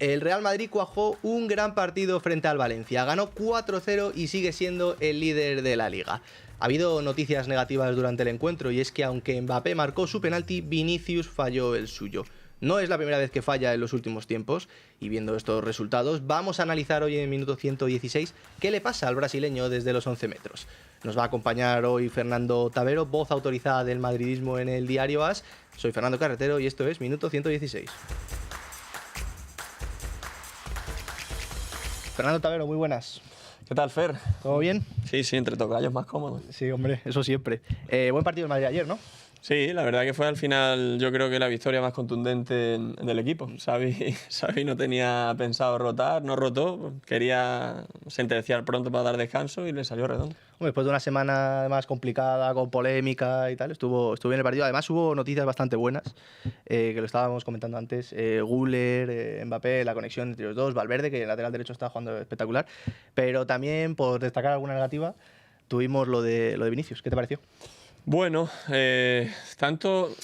El Real Madrid cuajó un gran partido frente al Valencia. Ganó 4-0 y sigue siendo el líder de la Liga. Ha habido noticias negativas durante el encuentro y es que aunque Mbappé marcó su penalti, Vinicius falló el suyo. No es la primera vez que falla en los últimos tiempos y viendo estos resultados vamos a analizar hoy en el minuto 116 qué le pasa al brasileño desde los 11 metros. Nos va a acompañar hoy Fernando Tavero, voz autorizada del madridismo en el diario AS. Soy Fernando Carretero y esto es Minuto 116. Fernando Tavero, muy buenas. ¿Qué tal, Fer? ¿Todo bien? Sí, entre tocayos más cómodo. Sí, hombre, eso siempre. Buen partido del Madrid ayer, ¿no? Sí, la verdad que fue al final, yo creo que la victoria más contundente del equipo. Xavi no tenía pensado rotar, no rotó, quería sentenciar pronto para dar descanso y le salió redondo. Después de una semana además complicada, con polémica y tal, estuvo bien el partido. Además hubo noticias bastante buenas, que lo estábamos comentando antes. Güler, Mbappé, la conexión entre los dos, Valverde, que en el lateral derecho está jugando espectacular. Pero también, por destacar alguna negativa, tuvimos lo de Vinicius. ¿Qué te pareció? Bueno, tanto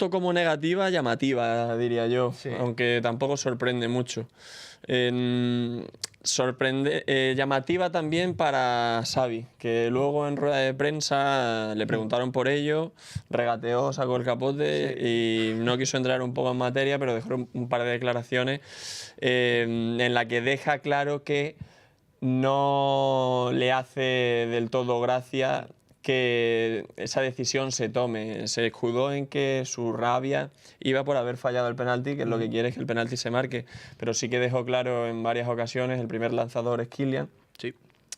como negativa, llamativa, diría yo, sí. Aunque tampoco sorprende mucho. Llamativa también para Xavi, que luego en rueda de prensa le preguntaron por ello, regateó, sacó el capote y no quiso entrar un poco en materia, pero dejó un par de declaraciones en la que deja claro que no le hace del todo gracia que esa decisión se tome. Se escudó en que su rabia iba por haber fallado el penalti, que es lo que quiere es que el penalti se marque, pero sí que dejó claro en varias ocasiones, el primer lanzador es Kylian, sí,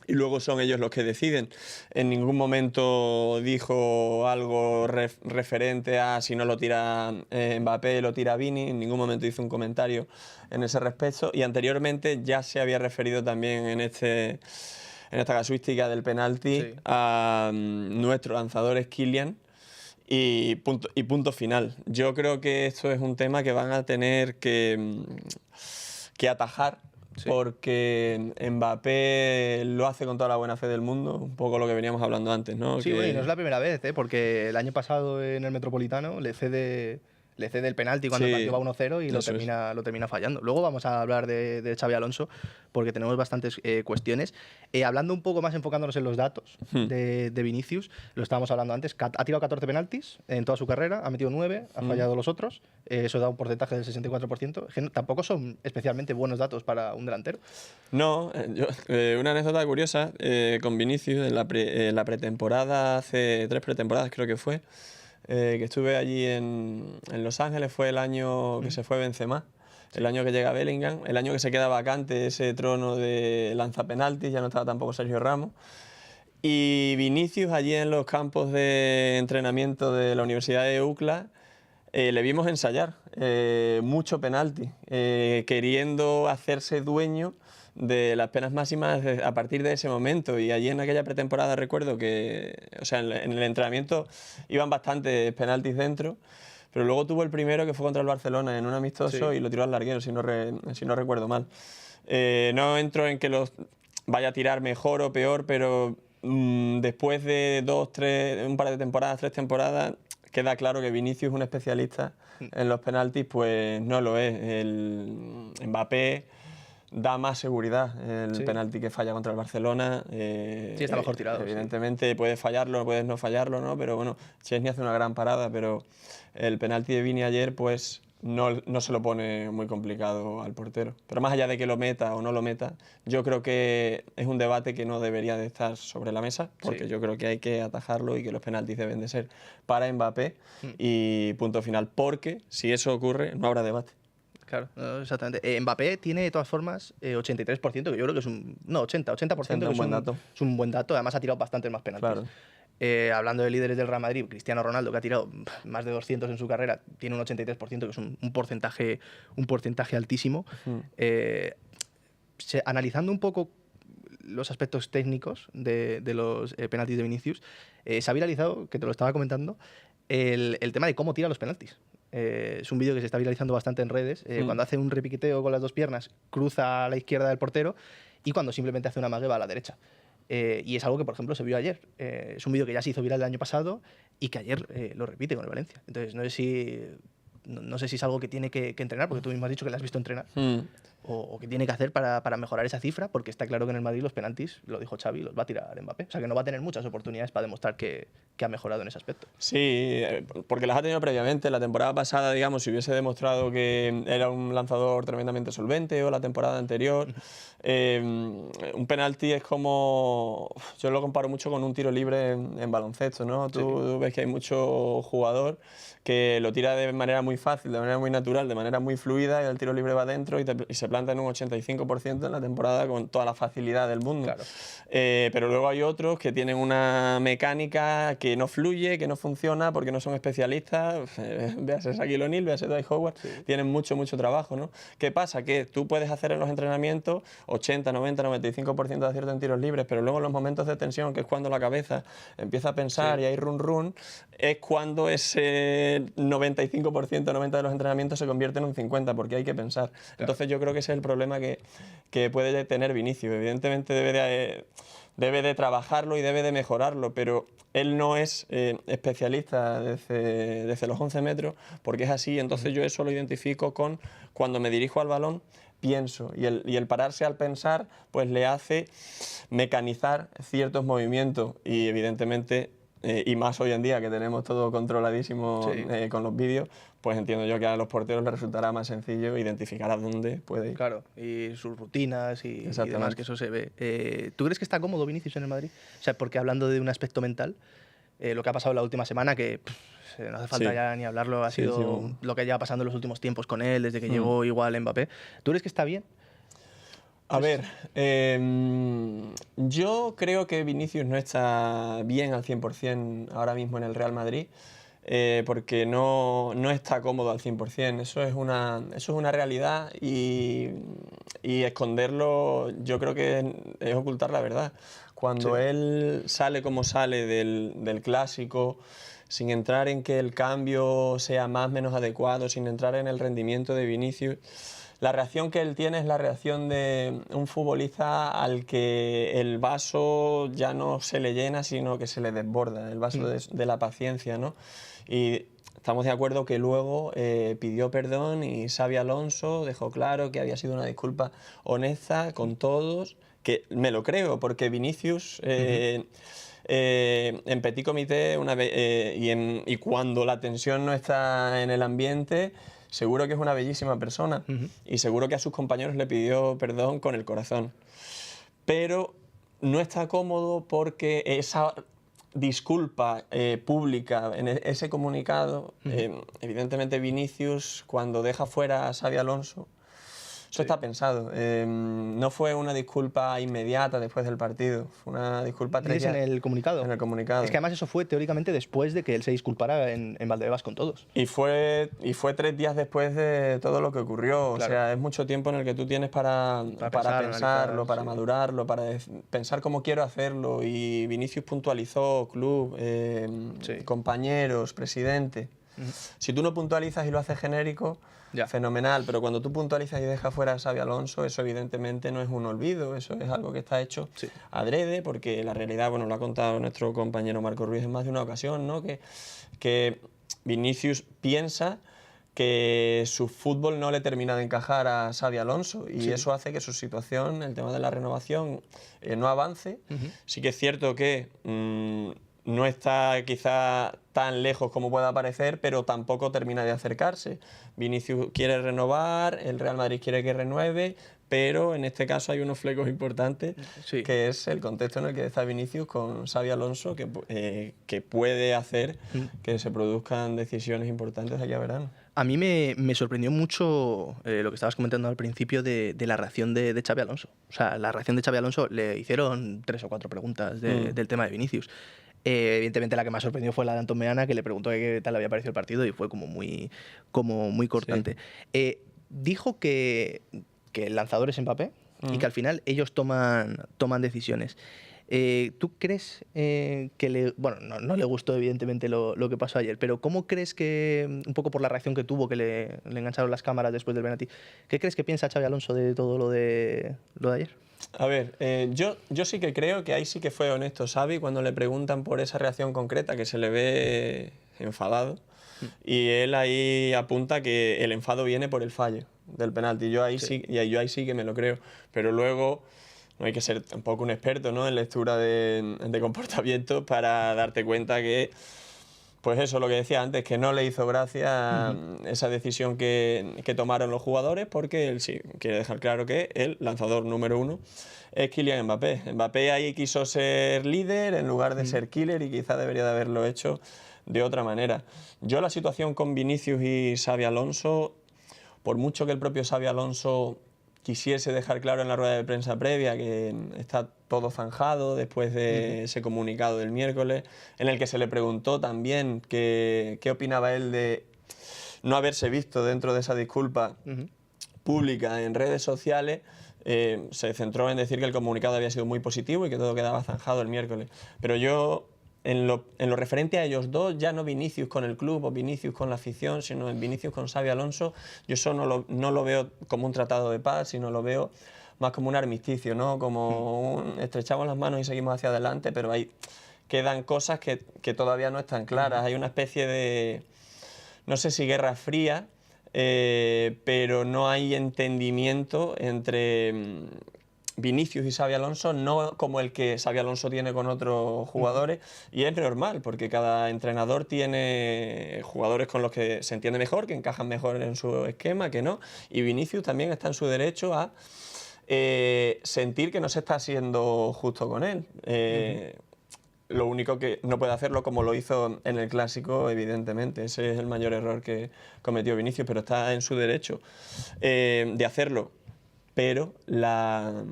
y luego son ellos los que deciden. En ningún momento dijo algo referente a si no lo tira Mbappé, lo tira Vini, en ningún momento hizo un comentario en ese respecto, y anteriormente ya se había referido también en esta casuística del penalti, sí, a nuestro lanzador es Kylian y punto final. Yo creo que esto es un tema que van a tener que atajar, sí, porque Mbappé lo hace con toda la buena fe del mundo, un poco lo que veníamos hablando antes, ¿no? Sí, bueno, y no es la primera vez, porque el año pasado en el Metropolitano le cede el penalti cuando, sí, el partido va 1-0 y lo termina fallando. Luego vamos a hablar de Xabi Alonso porque tenemos bastantes cuestiones. Hablando un poco más, enfocándonos en los datos de Vinicius, lo estábamos hablando antes, ha tirado 14 penaltis en toda su carrera, ha metido 9, ha fallado los otros, eso da un porcentaje del 64%. Tampoco son especialmente buenos datos para un delantero. No, una anécdota curiosa con Vinicius en la pretemporada, hace 3 pretemporadas creo que fue, que estuve allí en Los Ángeles, fue el año que se fue Benzema, el año que llega Bellingham, el año que se queda vacante ese trono de lanzapenaltis, ya no estaba tampoco Sergio Ramos, y Vinicius allí en los campos de entrenamiento de la Universidad de UCLA le vimos ensayar mucho penalti, queriendo hacerse dueño de las penas máximas a partir de ese momento, y allí en aquella pretemporada recuerdo que, o sea, en el entrenamiento iban bastantes penaltis dentro, pero luego tuvo el primero que fue contra el Barcelona en un amistoso, sí, y lo tiró al larguero, si no recuerdo mal. No entro en que los vaya a tirar mejor o peor, pero después de 3 temporadas, queda claro que Vinicius es un especialista en los penaltis, pues no lo es. El Mbappé da más seguridad el, sí, penalti que falla contra el Barcelona. Sí, está mejor tirado. Evidentemente, sí, puedes fallarlo, puedes no fallarlo, ¿no? Pero bueno, Chesney hace una gran parada, pero el penalti de Vini ayer, pues no se lo pone muy complicado al portero. Pero más allá de que lo meta o no lo meta, yo creo que es un debate que no debería de estar sobre la mesa, porque sí, yo creo que hay que atajarlo y que los penaltis deben de ser para Mbappé y punto final, porque si eso ocurre no habrá debate. Claro, exactamente. Mbappé tiene de todas formas 83%, que yo creo que es un... No, 80%, que es un buen dato. Además ha tirado bastantes más penaltis. Claro. Hablando de líderes del Real Madrid, Cristiano Ronaldo, que ha tirado más de 200 en su carrera, tiene un 83%, que es un porcentaje altísimo. Analizando un poco los aspectos técnicos de los penaltis de Vinicius, se ha viralizado, que te lo estaba comentando, el tema de cómo tira los penaltis. Es un vídeo que se está viralizando bastante en redes, cuando hace un repiqueteo con las dos piernas, cruza a la izquierda del portero, y cuando simplemente hace una amague va a la derecha. Y es algo que, por ejemplo, se vio ayer. Es un vídeo que ya se hizo viral el año pasado y que ayer lo repite con el Valencia. Entonces, no sé si no sé si es algo que tiene que entrenar, porque tú mismo has dicho que le has visto entrenar, o que tiene que hacer para mejorar esa cifra, porque está claro que en el Madrid los penaltis, lo dijo Xavi, los va a tirar Mbappé. O sea, que no va a tener muchas oportunidades para demostrar que ha mejorado en ese aspecto. Sí, porque las ha tenido previamente. La temporada pasada, digamos, si hubiese demostrado que era un lanzador tremendamente solvente, o la temporada anterior, un penalti es como... Yo lo comparo mucho con un tiro libre en baloncesto, ¿no? Tú ves que hay mucho jugador que lo tira de manera muy fácil, de manera muy natural, de manera muy fluida, y el tiro libre va dentro y se planta en un 85% en la temporada con toda la facilidad del mundo. Claro. Pero luego hay otros que tienen una mecánica que no fluye, que no funciona porque no son especialistas. Véase Shaquille O'Neal, véase Dwight Howard, tienen mucho trabajo, ¿no? ¿Qué pasa? Que tú puedes hacer en los entrenamientos 80, 90, 95% de acierto en tiros libres, pero luego en los momentos de tensión, que es cuando la cabeza empieza a pensar y hay run, es cuando ese 95%, 90% de los entrenamientos se convierte en un 50%, porque hay que pensar. Claro. Entonces yo creo que ese es el problema que puede tener Vinicius. Evidentemente debe de trabajarlo y debe de mejorarlo, pero él no es especialista desde los 11 metros, porque es así. Entonces yo eso lo identifico con cuando me dirijo al balón, pienso, y el pararse al pensar pues le hace mecanizar ciertos movimientos, y evidentemente, y más hoy en día que tenemos todo controladísimo con los vídeos, pues entiendo yo que a los porteros les resultará más sencillo identificar a dónde puede ir. Claro, y sus rutinas y demás, que eso se ve. ¿Tú crees que está cómodo Vinicius en el Madrid? O sea, porque hablando de un aspecto mental, lo que ha pasado la última semana, que no hace falta ya ni hablarlo, ha sido lo que lleva pasando en los últimos tiempos con él, desde que llegó igual Mbappé. ¿Tú crees que está bien? A ver, yo creo que Vinicius no está bien al 100% ahora mismo en el Real Madrid, porque no está cómodo al 100%. Eso es una realidad, y esconderlo yo creo que es ocultar la verdad. Cuando él sale como sale del Clásico, sin entrar en que el cambio sea más o menos adecuado, sin entrar en el rendimiento de Vinicius, la reacción que él tiene es la reacción de un futbolista al que el vaso ya no se le llena, sino que se le desborda, el vaso de la paciencia, ¿no? Y estamos de acuerdo que luego pidió perdón, y Xabi Alonso dejó claro que había sido una disculpa honesta con todos, que me lo creo, porque Vinicius... en petit comité y cuando la tensión no está en el ambiente, seguro que es una bellísima persona, y seguro que a sus compañeros le pidió perdón con el corazón. Pero no está cómodo porque esa disculpa pública, en ese comunicado, evidentemente Vinicius, cuando deja fuera a Xabi Alonso, eso está pensado. No fue una disculpa inmediata después del partido, fue una disculpa en el comunicado. En el comunicado. Es que además eso fue teóricamente después de que él se disculpara en Valdebebas con todos. Y fue 3 días después de todo lo que ocurrió. Claro. O sea, es mucho tiempo en el que tú tienes para pensarlo, para madurarlo, para pensar cómo quiero hacerlo. Y Vinicius puntualizó club, compañeros, presidente. Si tú no puntualizas y lo haces genérico, fenomenal, pero cuando tú puntualizas y dejas fuera a Xabi Alonso, eso evidentemente no es un olvido, eso es algo que está hecho adrede, porque la realidad, bueno, lo ha contado nuestro compañero Marco Ruiz en más de una ocasión, ¿no? Que Vinicius piensa que su fútbol no le termina de encajar a Xabi Alonso, y eso hace que su situación, el tema de la renovación, no avance. Sí que es cierto que no está quizá tan lejos como pueda parecer, pero tampoco termina de acercarse. Vinicius quiere renovar, el Real Madrid quiere que renueve, pero en este caso hay unos flecos importantes, que es el contexto en el que está Vinicius con Xabi Alonso, que puede hacer que se produzcan decisiones importantes de aquí a verano. A mí me sorprendió mucho lo que estabas comentando al principio de la reacción de Xabi Alonso. O sea, la reacción de Xabi Alonso, le hicieron 3 o 4 preguntas del tema de Vinicius. Evidentemente la que más sorprendió fue la de Antón Meana, que le preguntó qué tal le había parecido el partido, y fue como muy cortante. Dijo que el lanzador es Mbappé y que al final ellos toman decisiones. ¿Tú crees que no le gustó evidentemente lo que pasó ayer, pero cómo crees que, un poco por la reacción que tuvo, que le engancharon las cámaras después del penalti, qué crees que piensa Xabi Alonso de todo lo de ayer? A ver, yo sí que creo que ahí sí que fue honesto Xavi cuando le preguntan por esa reacción concreta, que se le ve enfadado. Y él ahí apunta que el enfado viene por el fallo del penalti. Yo ahí sí, yo ahí sí que me lo creo. Pero luego no hay que ser tampoco un experto, ¿no?, en lectura de comportamientos para darte cuenta que, pues eso, lo que decía antes, que no le hizo gracia esa decisión que tomaron los jugadores, porque él sí quiere dejar claro que el lanzador número 1 es Kylian Mbappé. Mbappé ahí quiso ser líder en lugar de ser killer y quizá debería de haberlo hecho de otra manera. Yo la situación con Vinicius y Xabi Alonso, por mucho que el propio Xabi Alonso quisiese dejar claro en la rueda de prensa previa que está todo zanjado después de ese comunicado del miércoles, en el que se le preguntó también qué opinaba él de no haberse visto dentro de esa disculpa pública en redes sociales, se centró en decir que el comunicado había sido muy positivo y que todo quedaba zanjado el miércoles. Pero yo, en lo referente a ellos dos, ya no Vinicius con el club o Vinicius con la afición, sino en Vinicius con Xabi Alonso, yo eso no lo veo como un tratado de paz, sino lo veo más como un armisticio, ¿no? Como estrechamos las manos y seguimos hacia adelante, pero ahí quedan cosas que todavía no están claras. Hay una especie de, no sé si guerra fría, pero no hay entendimiento entre Vinicius y Xabi Alonso, no como el que Xabi Alonso tiene con otros jugadores, y es normal, porque cada entrenador tiene jugadores con los que se entiende mejor, que encajan mejor en su esquema, que no, y Vinicius también está en su derecho a sentir que no se está siendo justo con él. Lo único que no puede hacerlo como lo hizo en el Clásico, evidentemente. Ese es el mayor error que cometió Vinicius, pero está en su derecho de hacerlo. Pero la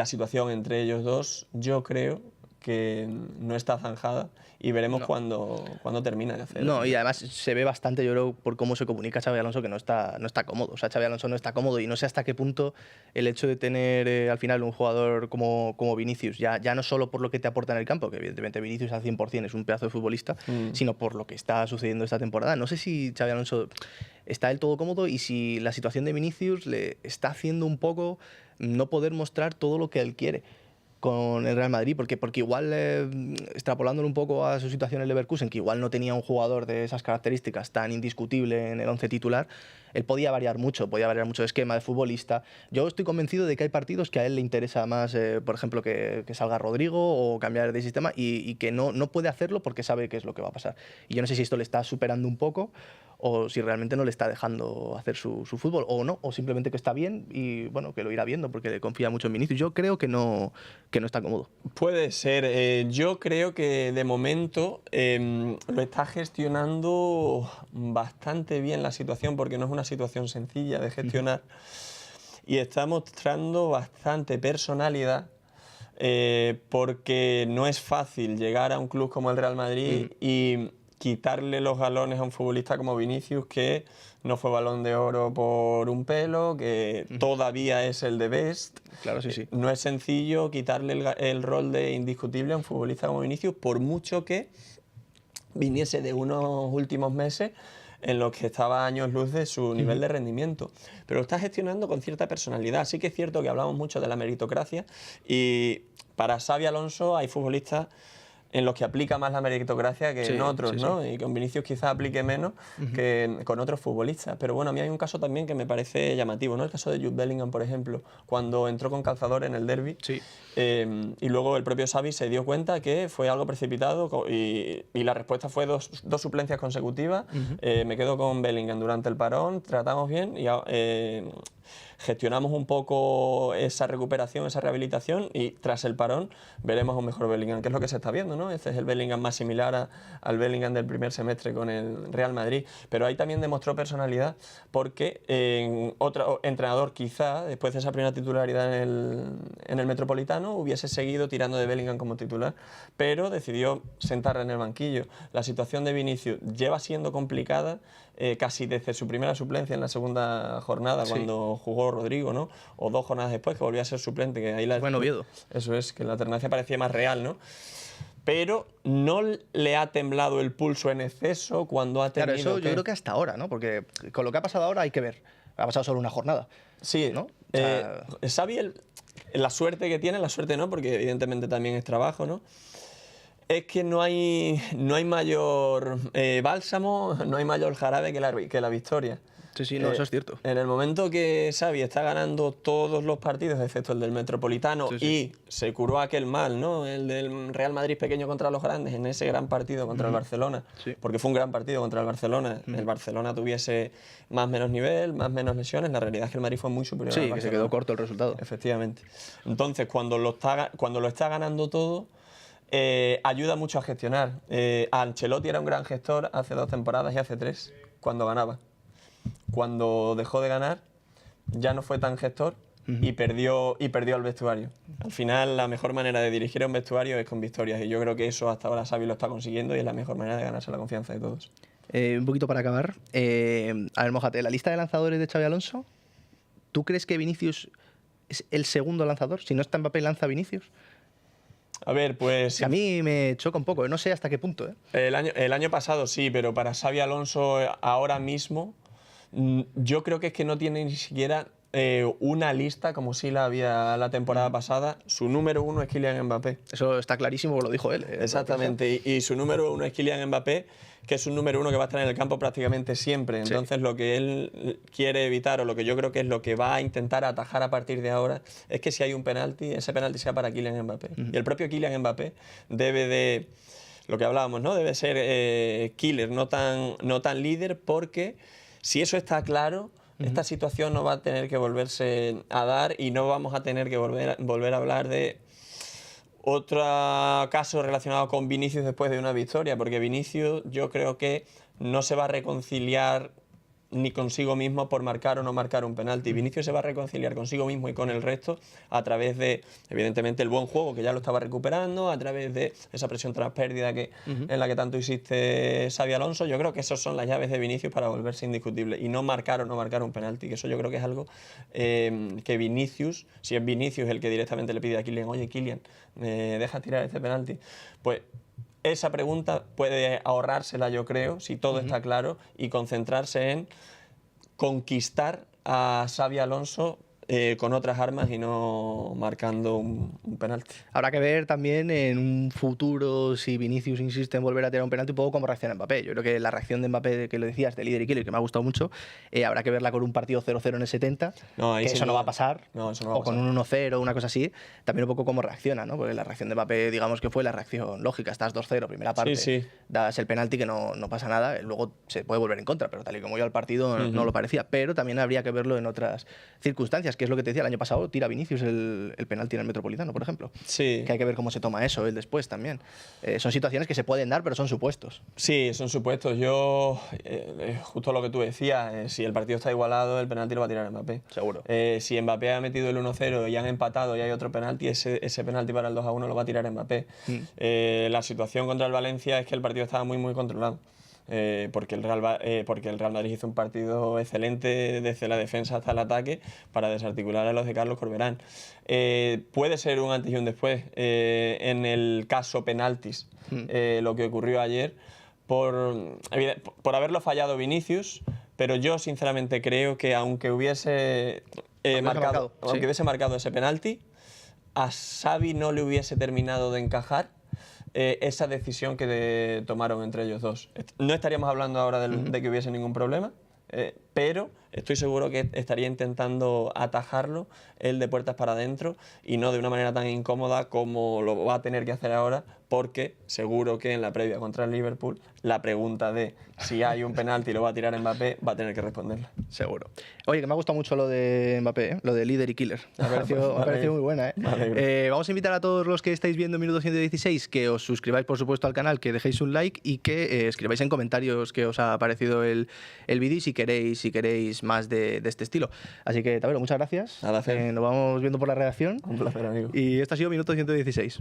situación entre ellos dos, yo creo que no está zanjada y veremos cuándo termina de hacerlo. No, y además se ve bastante, yo creo, por cómo se comunica Xabi Alonso, que no está cómodo. O sea, Xabi Alonso no está cómodo y no sé hasta qué punto el hecho de tener al final un jugador como Vinicius, ya no solo por lo que te aporta en el campo, que evidentemente Vinicius al 100% es un pedazo de futbolista, sino por lo que está sucediendo esta temporada. No sé si Xabi Alonso está del todo cómodo y si la situación de Vinicius le está haciendo un poco no poder mostrar todo lo que él quiere con el Real Madrid, porque igual extrapolándolo un poco a su situación en el Leverkusen, que igual no tenía un jugador de esas características tan indiscutible en el 11 titular, él podía variar mucho de esquema, de futbolista. Yo estoy convencido de que hay partidos que a él le interesa más, por ejemplo, que salga Rodrigo o cambiar de sistema y que no puede hacerlo porque sabe qué es lo que va a pasar. Y yo no sé si esto le está superando un poco o si realmente no le está dejando hacer su fútbol o no, o simplemente que está bien y bueno, que lo irá viendo porque le confía mucho en Vinicius. Yo creo que no está cómodo. Puede ser. Yo creo que de momento lo está gestionando bastante bien la situación, porque no es una situación sencilla de gestionar y está mostrando bastante personalidad, porque no es fácil llegar a un club como el Real Madrid y quitarle los galones a un futbolista como Vinicius, que no fue Balón de Oro por un pelo, que todavía es el de Best. Claro, sí. No es sencillo quitarle el rol de indiscutible a un futbolista como Vinicius, por mucho que viniese de unos últimos meses en los que estaba a años luz de su nivel de rendimiento. Pero lo está gestionando con cierta personalidad. Sí que es cierto que hablamos mucho de la meritocracia y para Xabi Alonso hay futbolistas en los que aplica más la meritocracia que en otros, ¿no? Sí. Y con Vinicius quizás aplique menos que con otros futbolistas. Pero bueno, a mí hay un caso también que me parece llamativo, ¿no? El caso de Jude Bellingham, por ejemplo, cuando entró con calzador en el derbi. Sí. Y luego el propio Xavi se dio cuenta que fue algo precipitado y la respuesta fue dos suplencias consecutivas. Me quedo con Bellingham durante el parón, tratamos bien y gestionamos un poco esa recuperación, esa rehabilitación y tras el parón veremos un mejor Bellingham, que es lo que se está viendo, ¿no? Este es el Bellingham más similar al Bellingham del primer semestre con el Real Madrid, pero ahí también demostró personalidad porque otro entrenador quizá, después de esa primera titularidad en el Metropolitano, hubiese seguido tirando de Bellingham como titular, pero decidió sentarle en el banquillo. La situación de Vinicius lleva siendo complicada casi desde su primera suplencia en la segunda jornada, cuando jugó Rodrigo, ¿no? O 2 jornadas después, que volvió a ser suplente. Que ahí Bueno, Oviedo. Eso es, que la alternancia parecía más real, ¿no? Pero no le ha temblado el pulso en exceso cuando ha tenido... Claro, eso yo creo que hasta ahora, ¿no? Porque con lo que ha pasado ahora hay que ver. Ha pasado solo una jornada. Sí, ¿no? Xavi, la suerte que tiene, la suerte no, porque evidentemente también es trabajo, ¿no? Es que no hay mayor bálsamo, no hay mayor jarabe que la victoria. Sí, no, eso es cierto. En el momento que Xavi está ganando todos los partidos, excepto el del Metropolitano, y se curó aquel mal, ¿no? El del Real Madrid pequeño contra los grandes, en ese gran partido contra el Barcelona, porque fue un gran partido contra el Barcelona. El Barcelona tuviese más o menos nivel, más o menos lesiones, la realidad es que el Madrid fue muy superior al Barcelona. Que se quedó corto el resultado. Efectivamente. Entonces, cuando lo está ganando todo, ayuda mucho a gestionar. Ancelotti era un gran gestor hace 2 temporadas y hace 3, cuando ganaba. Cuando dejó de ganar, ya no fue tan gestor y perdió al vestuario. Al final, la mejor manera de dirigir a un vestuario es con victorias, y yo creo que eso hasta ahora Xavi lo está consiguiendo y es la mejor manera de ganarse la confianza de todos. Un poquito para acabar. A ver, mójate, la lista de lanzadores de Xavi Alonso, ¿tú crees que Vinicius es el segundo lanzador? Si no está Mbappé, ¿lanza Vinicius? A ver, pues... A mí me choca un poco, no sé hasta qué punto. El año pasado sí, pero para Xavi Alonso ahora mismo, yo creo que es que no tiene ni siquiera una lista como sí la había la temporada pasada. Su número 1 es Kylian Mbappé. Eso está clarísimo, lo dijo él. Exactamente, y su número 1 es Kylian Mbappé, que es un número 1 que va a estar en el campo prácticamente siempre. Entonces lo que él quiere evitar, o lo que yo creo que es lo que va a intentar atajar a partir de ahora, es que si hay un penalti, ese penalti sea para Kylian Mbappé. Y el propio Kylian Mbappé debe de, lo que hablábamos, ¿no? Debe ser killer, no tan líder, porque si eso está claro, esta situación no va a tener que volverse a dar y no vamos a tener que volver a hablar de otro caso relacionado con Vinicius después de una victoria, porque Vinicius yo creo que no se va a reconciliar ni consigo mismo por marcar o no marcar un penalti. Vinicius se va a reconciliar consigo mismo y con el resto a través de, evidentemente, el buen juego, que ya lo estaba recuperando, a través de esa presión tras pérdida en la que tanto insiste Xavi Alonso. Yo creo que esas son las llaves de Vinicius para volverse indiscutible, y no marcar o no marcar un penalti, que eso yo creo que es algo que Vinicius, si es Vinicius el que directamente le pide a Kylian, oye Kylian, ¿me dejas tirar este penalti? Pues esa pregunta puede ahorrársela, yo creo, si todo está claro, y concentrarse en conquistar a Xavi Alonso con otras armas y no marcando un penalti. Habrá que ver también en un futuro, si Vinicius insiste en volver a tirar un penalti, un poco cómo reacciona Mbappé. Yo creo que la reacción de Mbappé, que lo decías, de líder y killer, que me ha gustado mucho, habrá que verla con un partido 0-0 en el 70, que eso no va a pasar, o con un 1-0, una cosa así. También un poco cómo reacciona, ¿no? Porque la reacción de Mbappé, digamos que fue la reacción lógica. Estás 2-0, primera parte, das el penalti, que no pasa nada, luego se puede volver en contra, pero tal y como yo al partido no lo parecía. Pero también habría que verlo en otras circunstancias, que es lo que te decía el año pasado. Tira Vinicius el penalti en el Metropolitano, por ejemplo. Sí. Que hay que ver cómo se toma eso él después también. Son situaciones que se pueden dar, pero son supuestos. Sí, son supuestos. Yo, justo lo que tú decías, si el partido está igualado, el penalti lo va a tirar Mbappé. Seguro. Si Mbappé ha metido el 1-0 y han empatado y hay otro penalti, ese penalti para el 2-1 lo va a tirar Mbappé. La situación contra el Valencia es que el partido estaba muy controlado. Porque el Real Madrid hizo un partido excelente desde la defensa hasta el ataque para desarticular a los de Carlos Corberán. Puede ser un antes y un después en el caso penaltis, lo que ocurrió ayer, por haberlo fallado Vinicius, pero yo sinceramente creo que aunque hubiese marcado ese penalti, a Xavi no le hubiese terminado de encajar esa decisión que tomaron entre ellos dos. No estaríamos hablando ahora de que hubiese ningún problema, pero estoy seguro que estaría intentando atajarlo él de puertas para adentro y no de una manera tan incómoda como lo va a tener que hacer ahora, porque seguro que en la previa contra el Liverpool la pregunta de si hay un penalti y lo va a tirar Mbappé va a tener que responderla. Seguro. Oye, que me ha gustado mucho lo de Mbappé, lo de líder y killer. Me ha parecido muy buena. Vamos a invitar a todos los que estáis viendo Minuto 116 que os suscribáis, por supuesto, al canal, que dejéis un like y que escribáis en comentarios qué os ha parecido el vídeo y si queréis más de este estilo. Así que, Tabero, muchas gracias. Nada, nos vamos viendo por la redacción. Un placer, amigo. Y esto ha sido Minuto 116.